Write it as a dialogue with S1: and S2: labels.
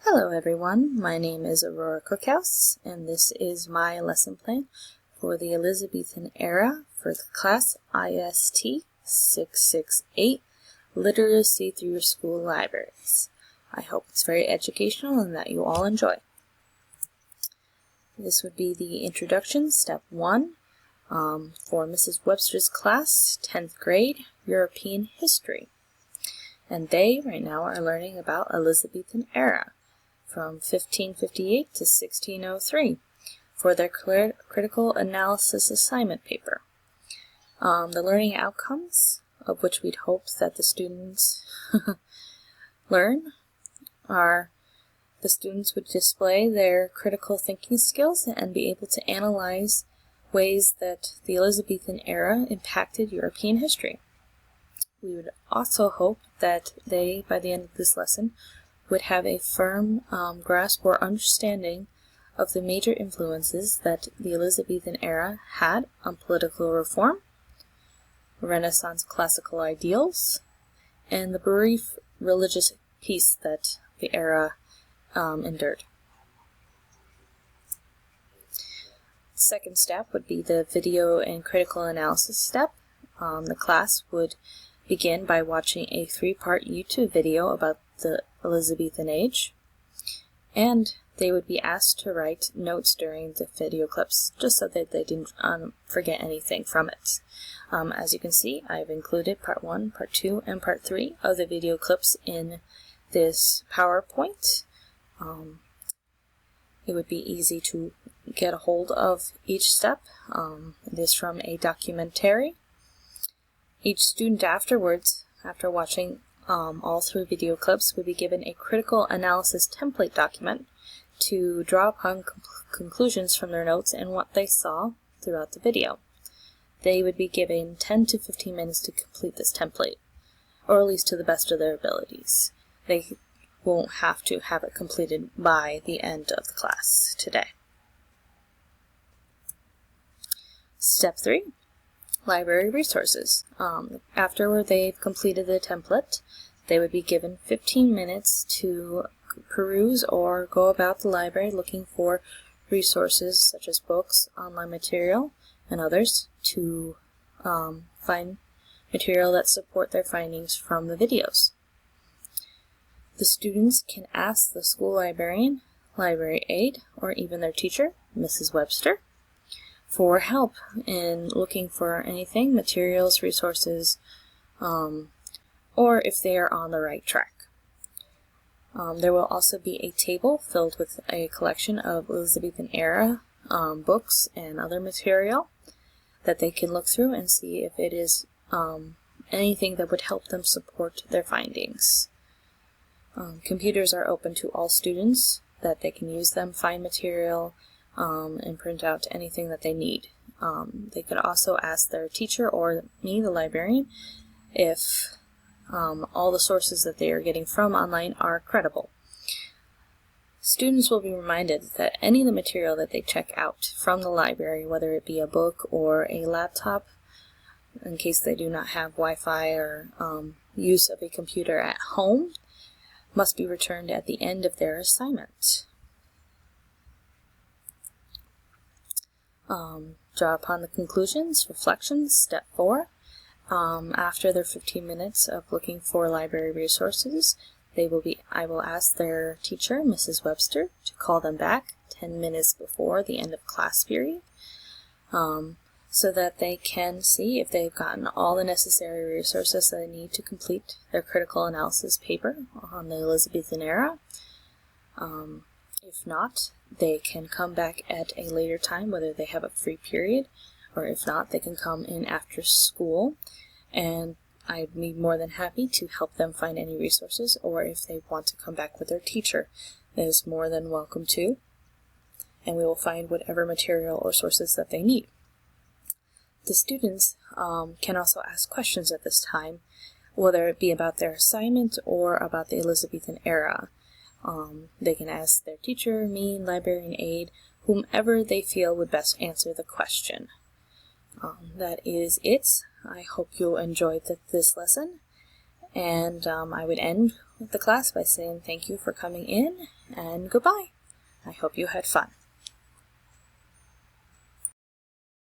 S1: Hello everyone, my name is Aurora Cookhouse, and this is my lesson plan for the Elizabethan era for the class IST 668, Literacy Through Your School Libraries. I hope it's very educational and that you all enjoy. This would be the introduction, step 1, for Mrs. Webster's class, 10th grade, European history. And they, right now, are learning about Elizabethan era, from 1558 to 1603 for their critical analysis assignment paper. The learning outcomes, of which we'd hope that the students learn, are the students would display their critical thinking skills and be able to analyze ways that the Elizabethan era impacted European history. We would also hope that they, by the end of this lesson, would have a firm grasp or understanding of the major influences that the Elizabethan era had on political reform, Renaissance classical ideals, and the brief religious peace that the era endured. The second step would be the video and critical analysis step. The class would begin by watching a 3-part YouTube video about the Elizabethan age, and they would be asked to write notes during the video clips just so that they didn't forget anything from it. As you can see, I've included part 1, part 2, and part 3 of the video clips in this PowerPoint. It would be easy to get a hold of each step. It is from a documentary. Each student afterwards, after watching all 3 video clips, would be given a critical analysis template document to draw upon conclusions from their notes and what they saw throughout the video. They would be given 10 to 15 minutes to complete this template, or at least to the best of their abilities. They won't have to have it completed by the end of the class today. Step 3. Library resources. After they've completed the template, they would be given 15 minutes to peruse or go about the library looking for resources such as books, online material, and others to find material that support their findings from the videos. The students can ask the school librarian, library aide, or even their teacher, Mrs. Webster, for help in looking for anything, materials, resources, or if they are on the right track. There will also be a table filled with a collection of Elizabethan era books and other material that they can look through and see if it is anything that would help them support their findings. Computers are open to all students, that they can use them, find material, and print out anything that they need. They could also ask their teacher or me, the librarian, if all the sources that they are getting from online are credible. Students will be reminded that any of the material that they check out from the library, whether it be a book or a laptop, in case they do not have Wi-Fi or use of a computer at home, must be returned at the end of their assignment. Draw upon the conclusions, reflections, step 4. After their 15 minutes of looking for library resources, I will ask their teacher, Mrs. Webster, to call them back 10 minutes before the end of class period, so that they can see if they've gotten all the necessary resources that they need to complete their critical analysis paper on the Elizabethan era. If not, they can come back at a later time, whether they have a free period, or if not, they can come in after school, and I'd be more than happy to help them find any resources, or if they want to come back with their teacher, that is more than welcome to, and we will find whatever material or sources that they need. The students can also ask questions at this time, whether it be about their assignment or about the Elizabethan era. They can ask their teacher, me, librarian aide, whomever they feel would best answer the question. That is it. I hope you enjoyed this lesson, and I would end with the class by saying thank you for coming in and goodbye. I hope you had fun.